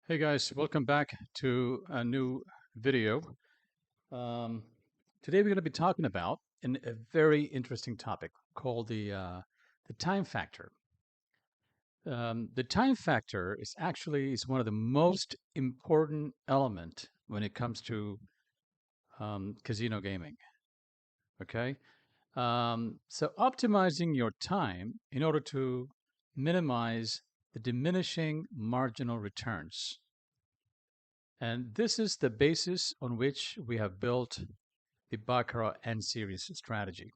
Hey guys, welcome back to a new video. Um, Today we're going to be talking about a very interesting topic called the time factor. The time factor is one of the most important element when it comes to casino gaming. Okay, so optimizing your time in order to minimize the diminishing marginal returns. And this is the basis on which we have built the Baccarat N series strategy.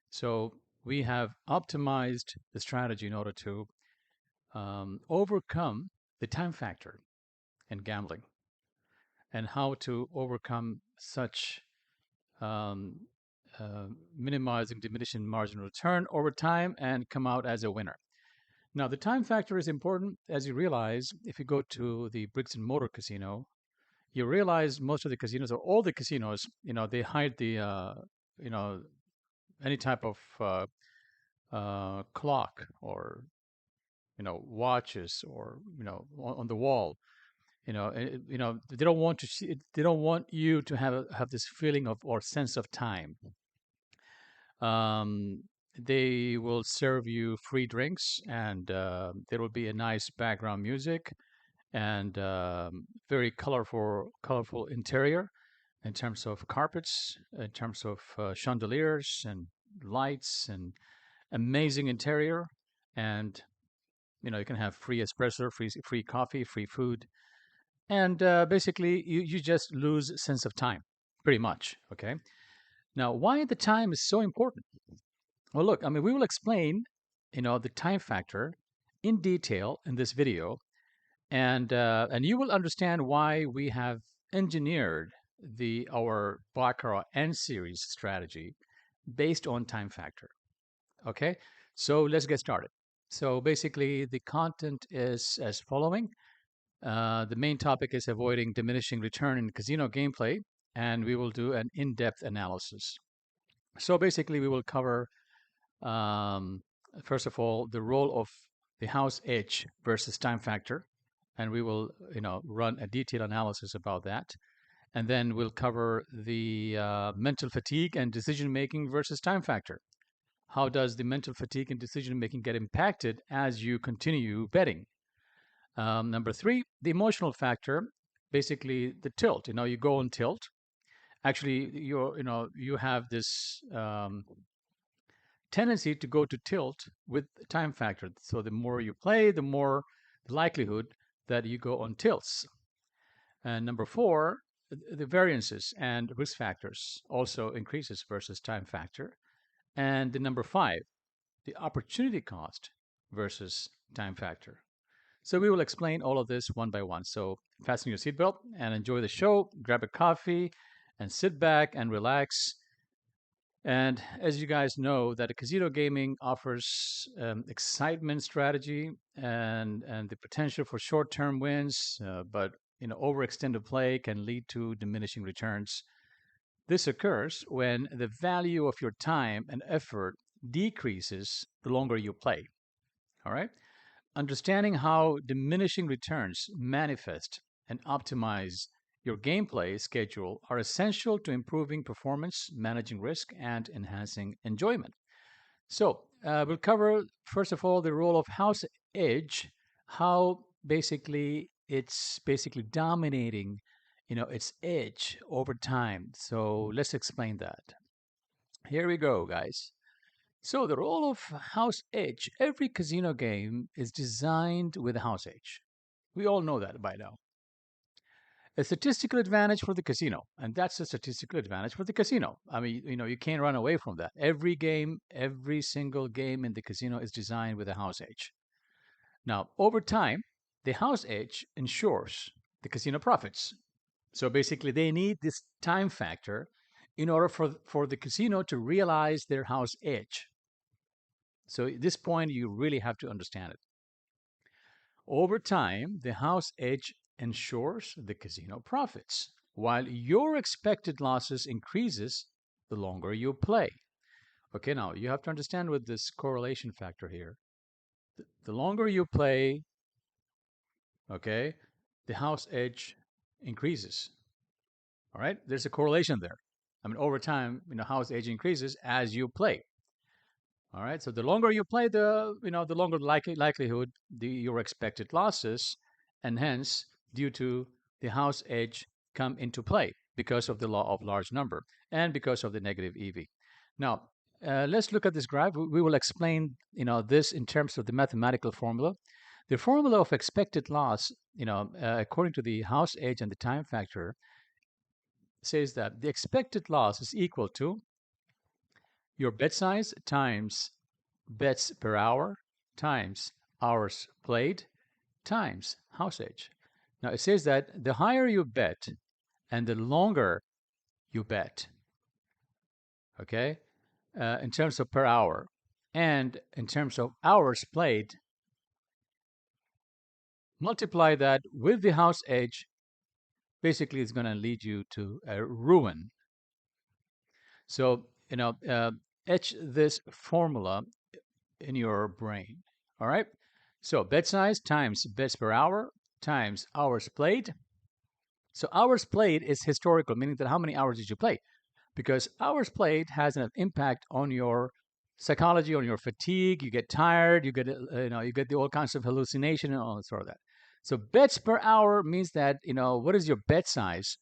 So we have optimized the strategy in order to overcome the time factor in gambling and how to overcome such um, minimizing diminishing marginal return over time and come out as a winner. Now, the time factor is important, as you realize, if you go to the bricks and mortar casino, you realize most of the casinos or all the casinos, they hide you know, any type of clock or watches or on the wall. They don't want to see. They don't want you to have this feeling of or sense of time. Um, they will serve you free drinks, and there will be a nice background music and very colorful interior in terms of carpets, in terms of chandeliers and lights and amazing interior. And you can have free espresso, free coffee, free food, and basically you just lose sense of time, pretty much. Okay. Now, why the time is so important? Well, look, I mean, we will explain, the time factor in detail in this video, and you will understand why we have engineered the our Baccarat N series strategy based on time factor. Okay, so let's get started. So basically, the content is as following. The main topic is avoiding diminishing return in casino gameplay, and we will do an in-depth analysis. So basically, we will cover um, first of all the role of the house edge versus time factor, and we will run a detailed analysis about that. And then we'll cover the mental fatigue and decision making versus time factor. How does the mental fatigue and decision making get impacted as you continue betting? Number three, the emotional factor, basically the tilt. You go on tilt. Actually, you have this tendency to go to tilt with time factor. So the more you play, the more the likelihood that you go on tilts. And number four, the variances and risk factors also increases versus time factor. And the number five, the opportunity cost versus time factor. So we will explain all of this one by one. So fasten your seatbelt and enjoy the show. Grab a coffee and sit back and relax. And as you guys know, that casino gaming offers excitement, strategy, and the potential for short-term wins, but overextended play can lead to diminishing returns. This occurs when the value of your time and effort decreases the longer you play. All right. Understanding how diminishing returns manifest and optimize your gameplay schedule are essential to improving performance, managing risk, and enhancing enjoyment. So, we'll cover, first of all, the role of house edge, how basically it's basically dominating, its edge over time. So, let's explain that. Here we go, guys. So, the role of house edge, every casino game is designed with a house edge. We all know that by now. A statistical advantage for the casino, and that's a statistical advantage for the casino. I mean, you can't run away from that. Every game, every single game in the casino is designed with a house edge. Now, over time, the house edge ensures the casino profits. So basically, they need this time factor in order for the casino to realize their house edge. So at this point, you really have to understand it. Over time, the house edge ensures the casino profits, while your expected losses increases the longer you play. Okay, now you have to understand with this correlation factor here. The longer you play, okay, the house edge increases. All right, there's a correlation there. I mean, over time, house edge increases as you play. All right, so the longer you play, the longer the likelihood your expected losses, and hence, due to the house edge, come into play because of the law of large number and because of the negative EV. Now, let's look at this graph. We will explain, this in terms of the mathematical formula. The formula of expected loss, according to the house edge and the time factor, says that the expected loss is equal to your bet size times bets per hour times hours played times house edge. Now it says that the higher you bet and the longer you bet, okay, in terms of per hour and in terms of hours played, multiply that with the house edge, basically it's going to lead you to a ruin. So, etch this formula in your brain. All right. So bet size times bets per hour times hours played. So hours played is historical, meaning that how many hours did you play? Because hours played has an impact on your psychology, on your fatigue. You get tired. You get you get all kinds of hallucination and all that sort of that. So bets per hour means that what is your bet size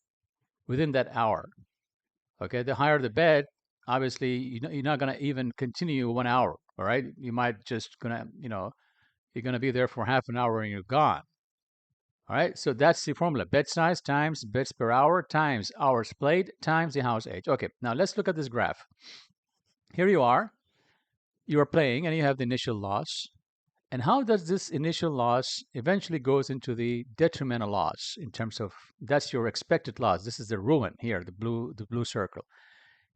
within that hour? Okay, the higher the bet, obviously you're not going to even continue 1 hour. All right, you might just gonna you're going to be there for half an hour and you're gone. All right, so that's the formula. Bet size times bets per hour times hours played times the house edge. Okay, now let's look at this graph. Here you are playing and you have the initial loss. And how does this initial loss eventually goes into the detrimental loss in terms of that's your expected loss. This is the ruin here, the blue circle.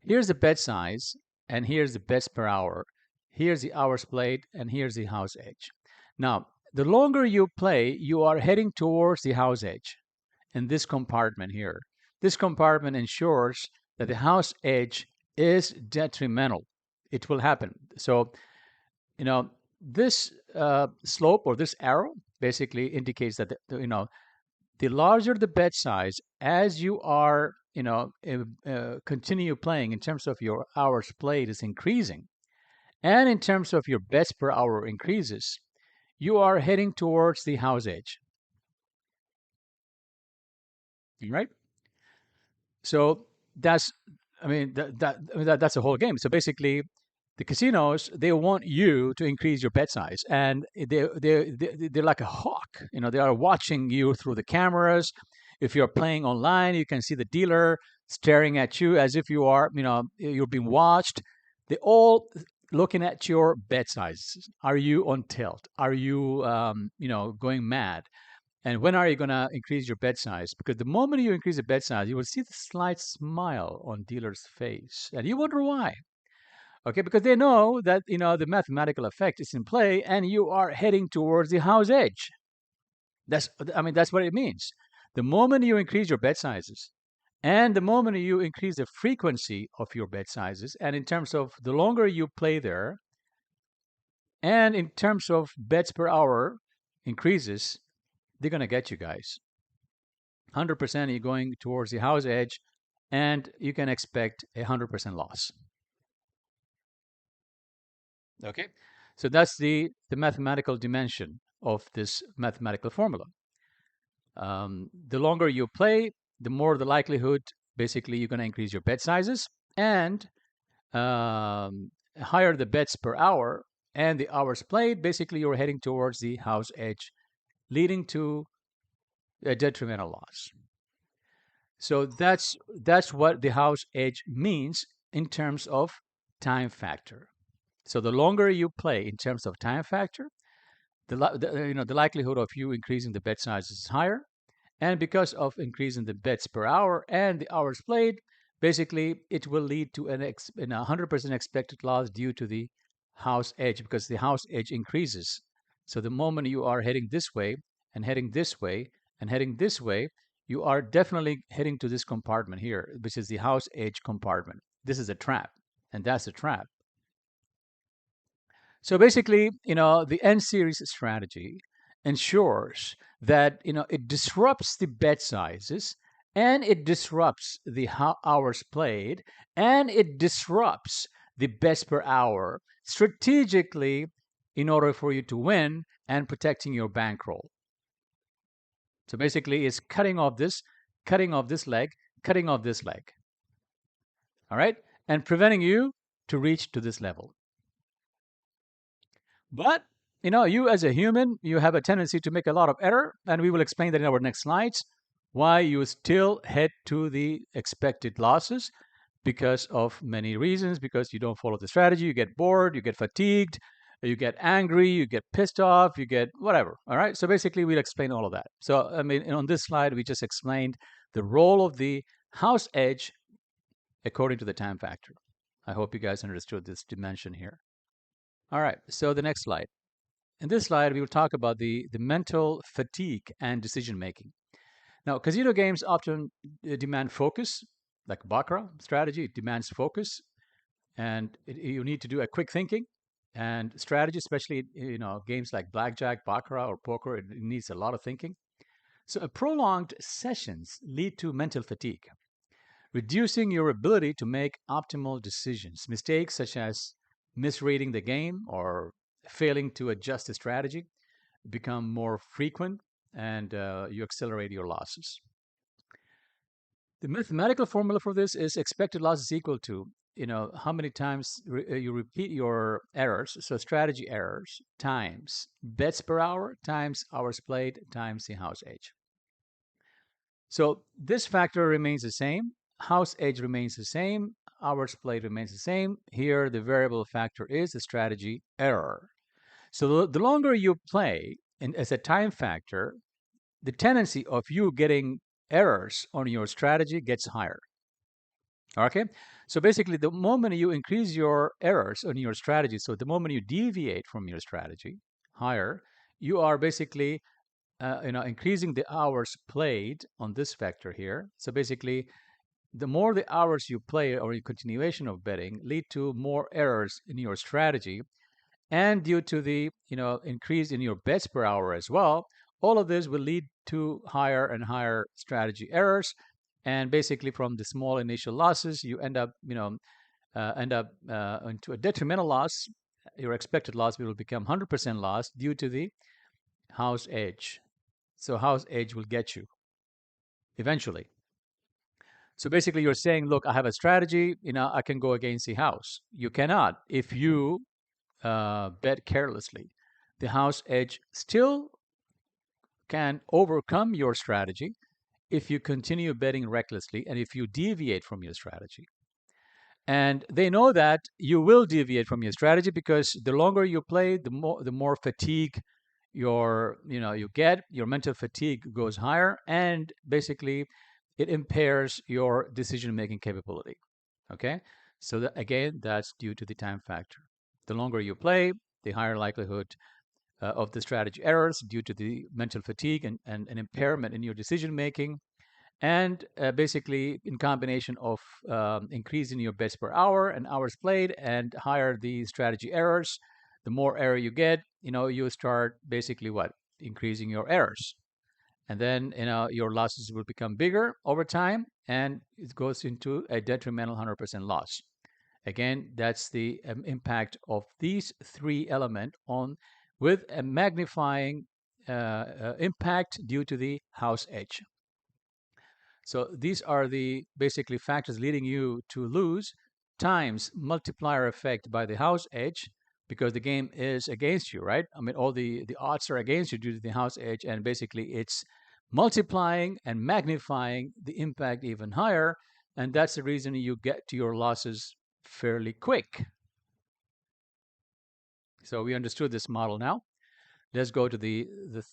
Here's the bet size and here's the bets per hour. Here's the hours played and here's the house edge. Now, the longer you play, you are heading towards the house edge in this compartment here. This compartment ensures that the house edge is detrimental. It will happen. So, this slope or this arrow basically indicates that the larger the bet size as you are continue playing in terms of your hours played is increasing, and in terms of your bets per hour increases, you are heading towards the house edge. Right? So that's, that's the whole game. So basically, the casinos, they want you to increase your bet size, and they're like a hawk. They are watching you through the cameras. If you're playing online, you can see the dealer staring at you as if you're being watched. They all looking at your bet sizes. Are you on tilt? Are you going mad? And when are you going to increase your bet size? Because the moment you increase the bet size, you will see the slight smile on dealer's face, and you wonder why. Okay, because they know that the mathematical effect is in play, and you are heading towards the house edge. That's what it means. The moment you increase your bet sizes, and the moment you increase the frequency of your bet sizes, and in terms of the longer you play there, and in terms of bets per hour increases, they're gonna get you guys. 100% you're going towards the house edge, and you can expect 100% loss. Okay, so that's the mathematical dimension of this mathematical formula. The longer you play, the more the likelihood, basically, you're going to increase your bet sizes, and higher the bets per hour and the hours played, basically, you're heading towards the house edge, leading to a detrimental loss. So that's what the house edge means in terms of time factor. So the longer you play in terms of time factor, the likelihood of you increasing the bet size is higher, and because of increasing the bets per hour and the hours played, basically it will lead to an 100% expected loss due to the house edge, because the house edge increases. So the moment you are heading this way and heading this way and heading this way, you are definitely heading to this compartment here, which is the house edge compartment. This is a trap, and that's a trap. So basically, the N series strategy ensures that it disrupts the bet sizes, and it disrupts the hours played, and it disrupts the bets per hour strategically in order for you to win and protecting your bankroll. So basically, it's cutting off this leg, cutting off this leg. All right, and preventing you to reach to this level. But you as a human, you have a tendency to make a lot of error, and we will explain that in our next slides. Why you still head to the expected losses because of many reasons. Because you don't follow the strategy, you get bored, you get fatigued, you get angry, you get pissed off, you get whatever. All right. So basically, we'll explain all of that. So I mean, on this slide, we just explained the role of the house edge according to the time factor. I hope you guys understood this dimension here. All right, so the next slide. In this slide, we will talk about the mental fatigue and decision making. Now, casino games often demand focus, like Baccarat strategy, it demands focus, and you need to do a quick thinking and strategy, especially games like blackjack, Baccarat, or poker. It needs a lot of thinking. So, prolonged sessions lead to mental fatigue, reducing your ability to make optimal decisions. Mistakes such as misreading the game or failing to adjust the strategy become more frequent, and you accelerate your losses. The mathematical formula for this is expected loss is equal to how many times you repeat your errors, so strategy errors, times bets per hour, times hours played, times the house age. So this factor remains the same. House age remains the same. Hours played remains the same. Here, the variable factor is the strategy error. So the longer you play, and as a time factor, the tendency of you getting errors on your strategy gets higher. Okay? So basically, the moment you increase your errors on your strategy, so the moment you deviate from your strategy higher, you are basically increasing the hours played on this vector here. So basically, the more the hours you play or in continuation of betting lead to more errors in your strategy, and due to the increase in your bets per hour as well, all of this will lead to higher and higher strategy errors. And basically, from the small initial losses, you end up into a detrimental loss. Your expected loss will become 100% loss due to the house edge. So house edge will get you eventually. So basically, you're saying, look, I have a strategy. I can go against the house. You cannot if you bet carelessly. The house edge still can overcome your strategy if you continue betting recklessly and if you deviate from your strategy. And they know that you will deviate from your strategy because the longer you play, the more fatigue you get. Your mental fatigue goes higher, and basically it impairs your decision making capability. Okay, so again, that's due to the time factor. The longer you play, the higher likelihood of the strategy errors due to the mental fatigue and an impairment in your decision making. And basically, in combination of increasing your bets per hour and hours played and higher the strategy errors, the more error you get, you start basically what? Increasing your errors. And then, your losses will become bigger over time, and it goes into a detrimental 100% loss. Again, that's the impact of these three elements on with a magnifying impact due to the house edge. So these are the basically factors leading you to lose times multiplier effect by the house edge because the game is against you, right? I mean, all the odds are against you due to the house edge, and basically it's multiplying and magnifying the impact even higher, and that's the reason you get to your losses fairly quick. So we understood this model now. Let's go to the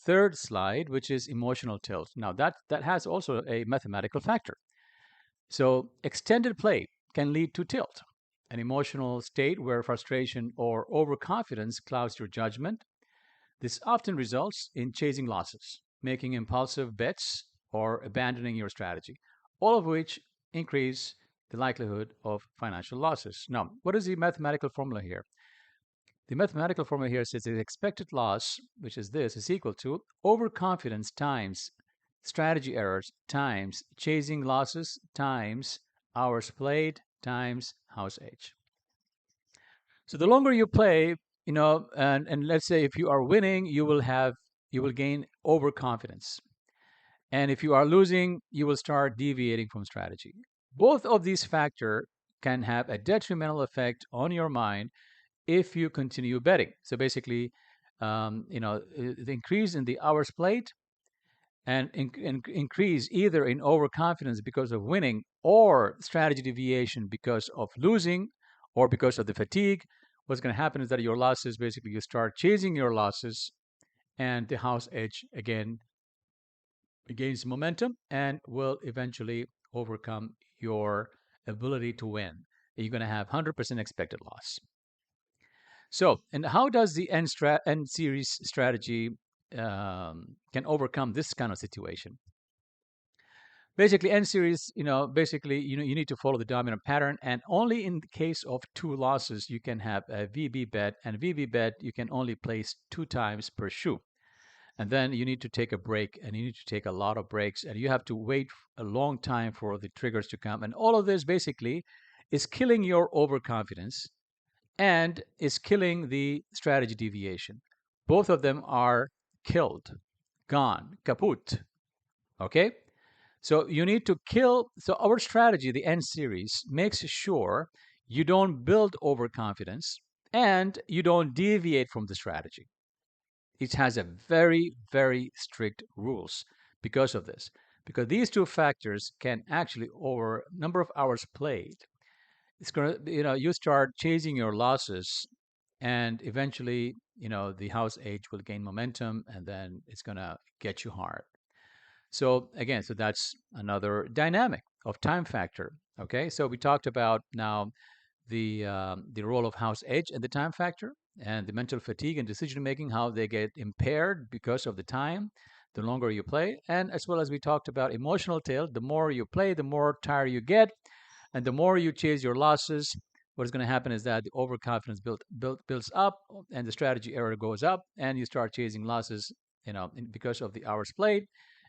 third slide, which is emotional tilt. Now that has also a mathematical factor. So extended play can lead to tilt, an emotional state where frustration or overconfidence clouds your judgment. This often results in chasing losses, making impulsive bets, or abandoning your strategy, all of which increase the likelihood of financial losses. Now, what is the mathematical formula here? The mathematical formula here says the expected loss, which is this, is equal to overconfidence times strategy errors times chasing losses times hours played times house age. So the longer you play, and let's say if you are winning, you will gain overconfidence. And if you are losing, you will start deviating from strategy. Both of these factors can have a detrimental effect on your mind if you continue betting. So basically, the increase in the hours played and increase either in overconfidence because of winning or strategy deviation because of losing or because of the fatigue. What's going to happen is that your losses, basically, you start chasing your losses, and the house edge again gains momentum and will eventually overcome your ability to win. You're going to have 100% expected loss. So, and how does the end series strategy can overcome this kind of situation? Basically, end series, basically, you need to follow the dominant pattern, and only in the case of two losses, you can have a VB bet, and VB bet you can only place 2 times per shoe. And then you need to take a break, and you need to take a lot of breaks, and you have to wait a long time for the triggers to come. And all of this basically is killing your overconfidence and is killing the strategy deviation. Both of them are killed, gone, kaput. Okay? So you need to kill. So our strategy, the end series, makes sure you don't build overconfidence and you don't deviate from the strategy. It has a very, very strict rules because of this. Because these two factors can actually, over number of hours played, it's gonna, you start chasing your losses, and eventually, the house age will gain momentum, and then it's gonna get you hard. So again, so that's another dynamic of time factor. Okay, so we talked about now the role of house edge and the time factor, and the mental fatigue and decision making, how they get impaired because of the time, the longer you play, and as well as we talked about emotional tail. The more you play, the more tired you get, and the more you chase your losses. What is going to happen is that the overconfidence builds up, and the strategy error goes up, and you start chasing losses, because of the hours played.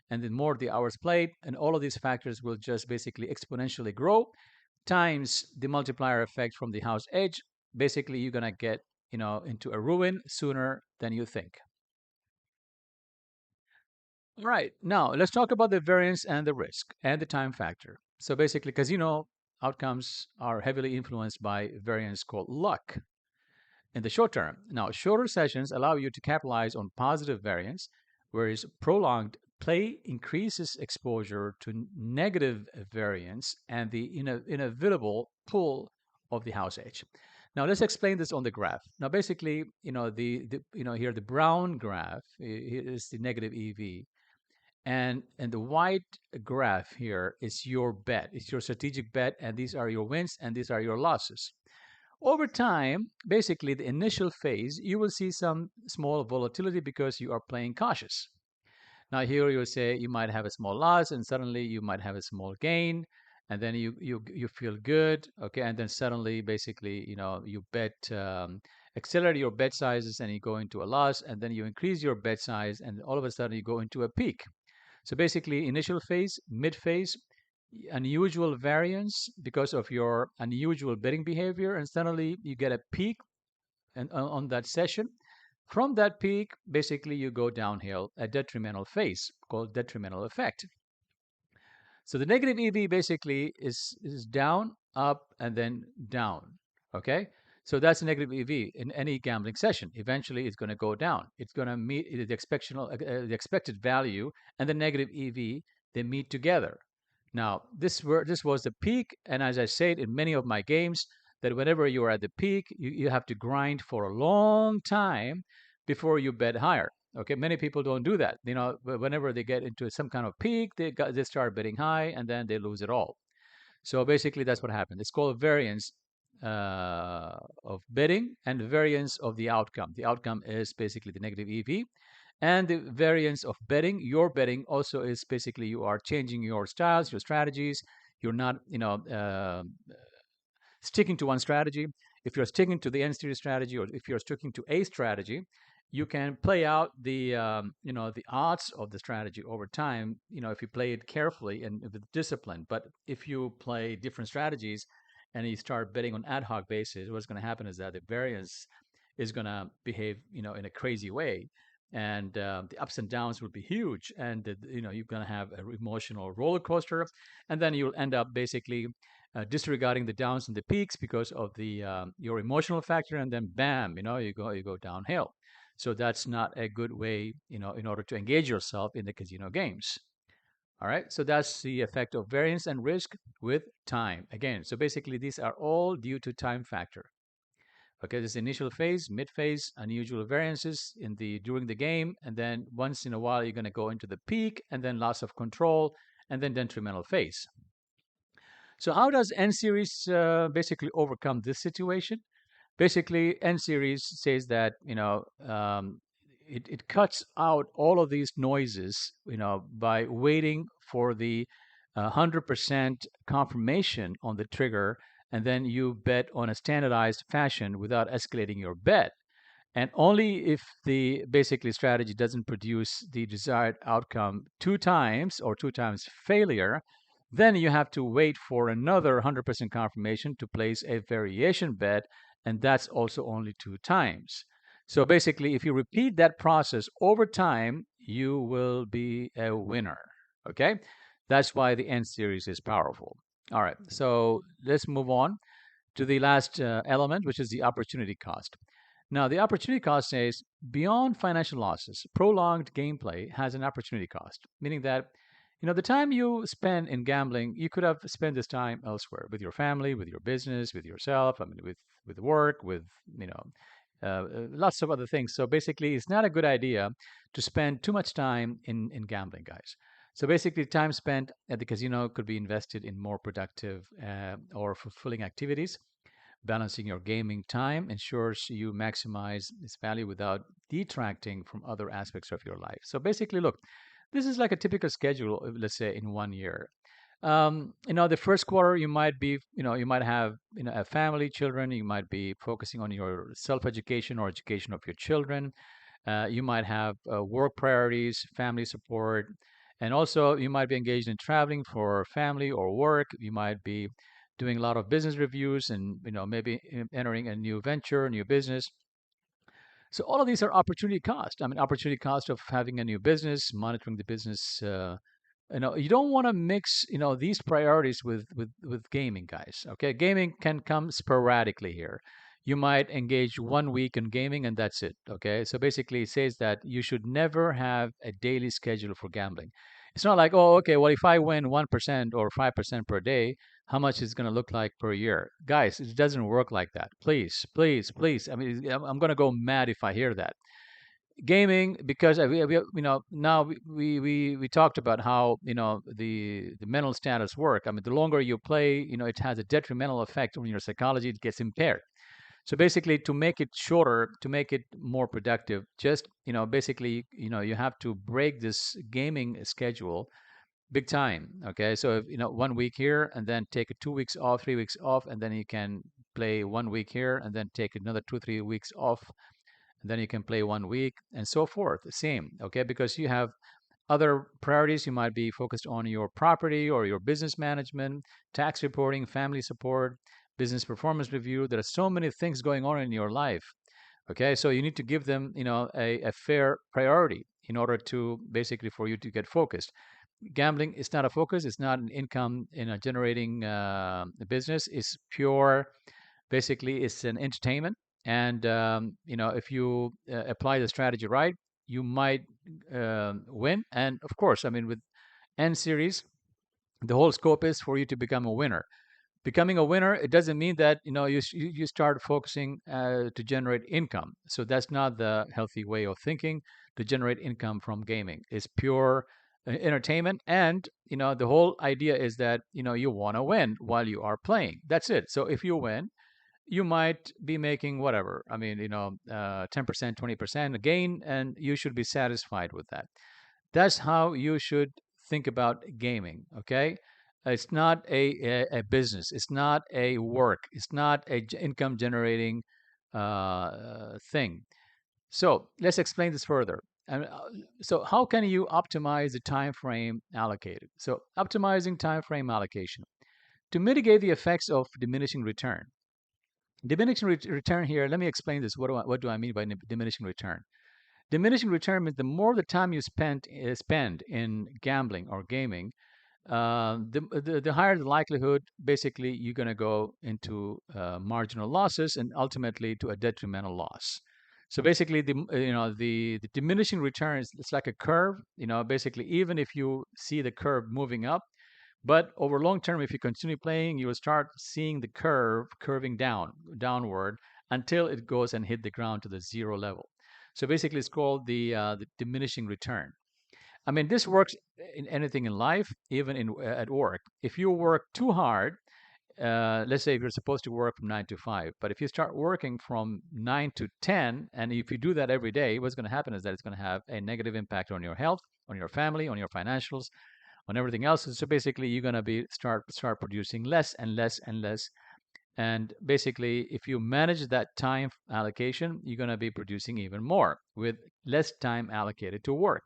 And the more the hours played, and all of these factors will just basically exponentially grow times the multiplier effect from the house edge. Basically, you're gonna get into a ruin sooner than you think. All right, now let's talk about the variance and the risk and the time factor. So basically, because outcomes are heavily influenced by variance called luck in the short term. Now, shorter sessions allow you to capitalize on positive variance, whereas prolonged play increases exposure to negative variance and the inevitable pull of the house edge. Now let's explain this on the graph. Now basically, here the brown graph is the negative EV, and the white graph here is your bet. It's your strategic bet, and these are your wins and these are your losses. Over time, basically the initial phase, you will see some small volatility because you are playing cautious. Now here you'll say you might have a small loss, and suddenly you might have a small gain, and then you feel good, okay, and then suddenly basically you bet, accelerate your bet sizes, and you go into a loss, and then you increase your bet size, and all of a sudden you go into a peak. So basically, initial phase, mid phase, unusual variance because of your unusual betting behavior, and suddenly you get a peak and on that session. From that peak, basically you go downhill, a detrimental phase called detrimental effect. So the negative EV basically is down, up, and then down. Okay, so that's a negative EV in any gambling session. Eventually, it's going to go down. It's going to meet the expected value, and the negative EV, they meet together. Now, this was the peak, and as I said in many of my games, that whenever you are at the peak, you have to grind for a long time before you bet higher. Okay, many people don't do that. Whenever they get into some kind of peak, they start betting high, and then they lose it all. So basically, that's what happened. It's called variance of betting and variance of the outcome. The outcome is basically the negative EV, and the variance of betting. Your betting also is basically you are changing your styles, your strategies. You're not, sticking to one strategy. if you're sticking to the N series strategy, or if you're sticking to a strategy, you can play out the the odds of the strategy over time. If you play it carefully and with discipline. But if you play different strategies and you start betting on ad hoc basis, what's going to happen is that the variance is going to behave in a crazy way, and the ups and downs will be huge, and you're going to have an emotional roller coaster, and then you'll end up basically disregarding the downs and the peaks because of the your emotional factor, and then bam, you go downhill. So that's not a good way, in order to engage yourself in the casino games. All right. So that's the effect of variance and risk with time. Again, so basically these are all due to time factor. Okay, this initial phase, mid phase, unusual variances in the during the game, and then once in a while you're going to go into the peak, and then loss of control, and then detrimental phase. So how does N series basically overcome this situation? Basically, N series says that it cuts out all of these noises by waiting for the 100% confirmation on the trigger, and then you bet on a standardized fashion without escalating your bet. And only if the basically strategy doesn't produce the desired outcome two times, or two times failure, then you have to wait for another 100% confirmation to place a variation bet, and that's also only two times. So basically, if you repeat that process over time, you will be a winner. Okay? That's why the N series is powerful. All right, so let's move on to the last element, which is the opportunity cost. Now, the opportunity cost says beyond financial losses, prolonged gameplay has an opportunity cost, meaning that the time you spend in gambling, you could have spent this time elsewhere with your family, with your business, with yourself. I mean, with work, with lots of other things. So basically, it's not a good idea to spend too much time in gambling, guys. So basically, time spent at the casino could be invested in more productive or fulfilling activities. Balancing your gaming time ensures you maximize its value without detracting from other aspects of your life. So basically, look, this is like a typical schedule, let's say in 1 year. The first quarter you might be, you might have, a family, children. You might be focusing on your self-education or education of your children. You might have work priorities, family support, and also you might be engaged in traveling for family or work. You might be doing a lot of business reviews, and maybe entering a new venture, a new business. So all of these are opportunity cost. I mean, opportunity cost of having a new business, monitoring the business. You don't want to mix these priorities with gaming, guys. Okay, gaming can come sporadically here. You might engage 1 week in gaming, and that's it. Okay, so basically it says that you should never have a daily schedule for gambling. It's not like, oh, okay, well, if I win 1% or 5% per day, how much is going to look like per year? Guys, it doesn't work like that. Please, please, please. I mean, I'm going to go mad if I hear that. Gaming, because now we talked about how the mental status work. I mean, the longer you play, it has a detrimental effect on your psychology. It gets impaired. So basically, to make it shorter, to make it more productive, just basically, you have to break this gaming schedule big time. Okay, so if, 1 week here, and then take 2 weeks off, 3 weeks off, and then you can play 1 week here, and then take another 2 3 weeks off, and then you can play 1 week, and so forth. Same, okay, because you have other priorities. You might be focused on your property or your business management, tax reporting, family support, business performance review. There are so many things going on in your life. Okay, so you need to give them, a fair priority in order to basically for you to get focused. Gambling is not a focus. It's not an income in a generating business. It's pure, basically, it's an entertainment. And if you apply the strategy right, you might win. And of course, I mean, with N series, the whole scope is for you to become a winner. Becoming a winner, it doesn't mean that you start focusing to generate income. So that's not the healthy way of thinking. To generate income from gaming is pure entertainment, and the whole idea is that you want to win while you are playing. That's it. So if you win, you might be making whatever. I mean, 10%, 20% gain, and you should be satisfied with that. That's how you should think about gaming. Okay. It's not a business. It's not a work. It's not a income generating thing. So let's explain this further. And so how can you optimize the time frame allocated? So optimizing time frame allocation to mitigate the effects of diminishing return. Diminishing return here. Let me explain this. What do I mean by diminishing return? Diminishing return means the more the time you spend in gambling or gaming, the higher the likelihood, basically, you're going to go into marginal losses and ultimately to a detrimental loss. So basically, the diminishing returns, it's like a curve. Basically, even if you see the curve moving up, but over long term, if you continue playing, you will start seeing the curve curving downward until it goes and hit the ground to the zero level. So basically, it's called the diminishing return. I mean, this works in anything in life, even at work. If you work too hard, let's say if you're supposed to work from 9 to 5, but if you start working from 9 to 10, and if you do that every day, what's going to happen is that it's going to have a negative impact on your health, on your family, on your financials, on everything else. So basically, you're going to be start producing less and less and less. And basically, if you manage that time allocation, you're going to be producing even more with less time allocated to work.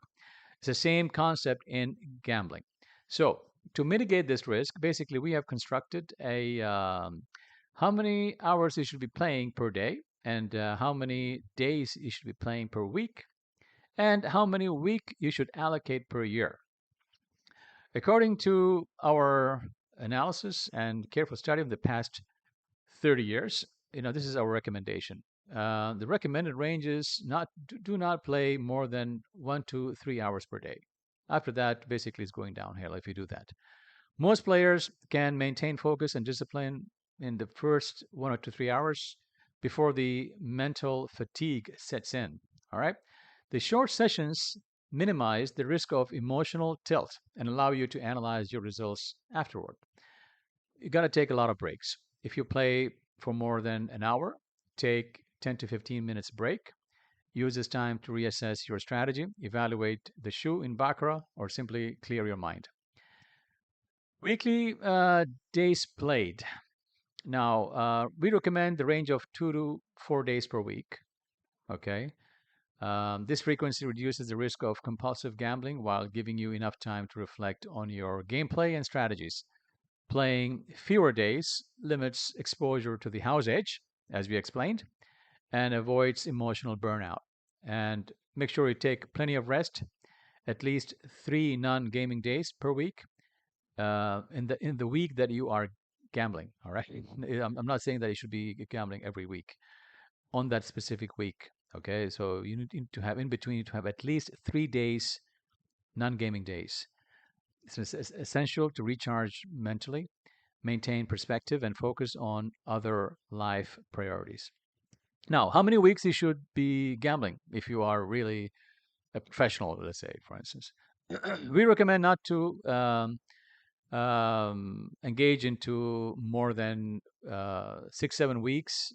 It's the same concept in gambling. So to mitigate this risk, basically we have constructed a how many hours you should be playing per day, and how many days you should be playing per week, and how many week you should allocate per year. According to our analysis and careful study of the past 30 years, this is our recommendation. The recommended range is do not play more than 1 to 3 hours per day. After that, basically, it's going downhill if you do that. Most players can maintain focus and discipline in the first 1 to 3 hours before the mental fatigue sets in. All right. The short sessions minimize the risk of emotional tilt and allow you to analyze your results afterward. You got to take a lot of breaks. If you play for more than an hour, take 10 to 15 minutes break. Use this time to reassess your strategy, evaluate the shoe in Baccarat, or simply clear your mind. Weekly days played. Now, we recommend the range of 2 to 4 days per week. Okay. This frequency reduces the risk of compulsive gambling while giving you enough time to reflect on your gameplay and strategies. Playing fewer days limits exposure to the house edge, as we explained, and avoids emotional burnout. And make sure you take plenty of rest, at least 3 non-gaming days per week in the week that you are gambling. All right, I'm not saying that you should be gambling every week on that specific week. Okay, so you need to have in between to have at least 3 days non-gaming days. It's essential to recharge mentally, maintain perspective, and focus on other life priorities. Now, how many weeks you should be gambling if you are really a professional, let's say, for instance? We recommend not to engage into more than 6, 7 weeks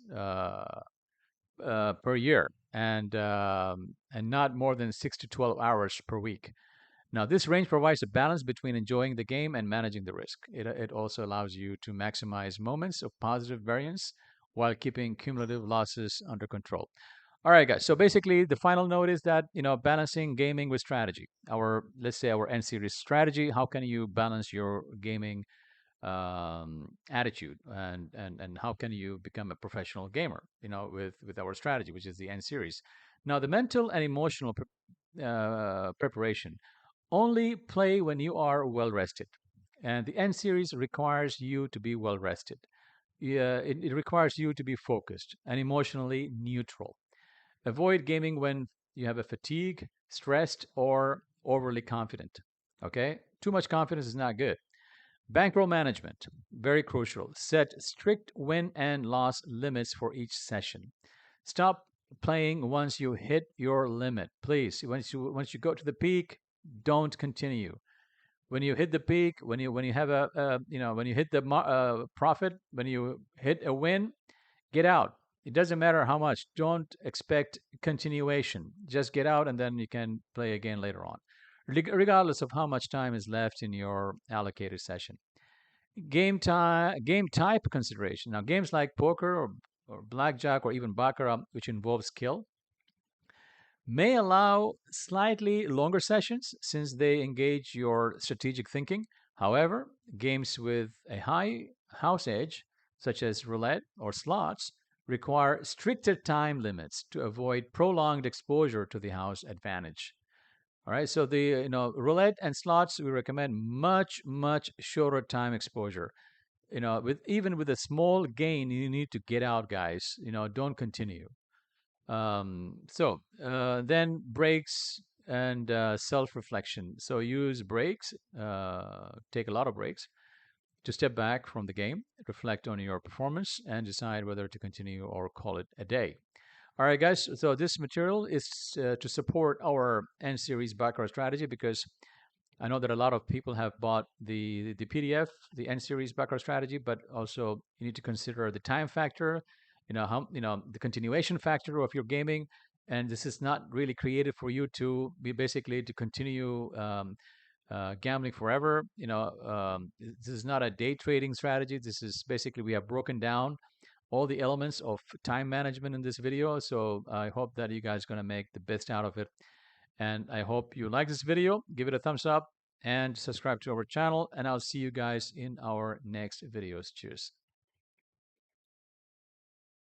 per year, and not more than 6 to 12 hours per week. Now, this range provides a balance between enjoying the game and managing the risk. It also allows you to maximize moments of positive variance while keeping cumulative losses under control. All right, guys. So basically, the final note is that balancing gaming with strategy. Let's say our N series strategy. How can you balance your gaming attitude, and how can you become a professional gamer? With our strategy, which is the N series. Now, the mental and emotional preparation. Only play when you are well rested. And the N series requires you to be well rested. Yeah, it requires you to be focused and emotionally neutral. Avoid gaming when you have a fatigue, stressed, or overly confident. Okay? Too much confidence is not good. Bankroll management, very crucial. Set strict win and loss limits for each session. Stop playing once you hit your limit. Please, once you go to the peak, don't continue. When you hit the peak, when you have when you hit the profit, when you hit a win, get out. It doesn't matter how much. Don't expect continuation. Just get out, and then you can play again later on, regardless of how much time is left in your allocated session. game type consideration. Now, games like poker or blackjack or even baccarat, which involve skill, may allow slightly longer sessions since they engage your strategic thinking. However, games with a high house edge, such as roulette or slots, require stricter time limits to avoid prolonged exposure to the house advantage. All right, so the roulette and slots we recommend much shorter time exposure. With even with a small gain, you need to get out, guys. Don't continue. Then breaks and self-reflection. So use breaks, take a lot of breaks to step back from the game, reflect on your performance, and decide whether to continue or call it a day. All right, guys. So this material is to support our N series baccarat strategy because I know that a lot of people have bought the PDF, the N series baccarat strategy, but also you need to consider the time factor, the continuation factor of your gaming, and this is not really created for you to be basically to continue gambling forever. This is not a day trading strategy. This is basically we have broken down all the elements of time management in this video. So I hope that you guys are going to make the best out of it. And I hope you like this video. Give it a thumbs up and subscribe to our channel. And I'll see you guys in our next videos. Cheers.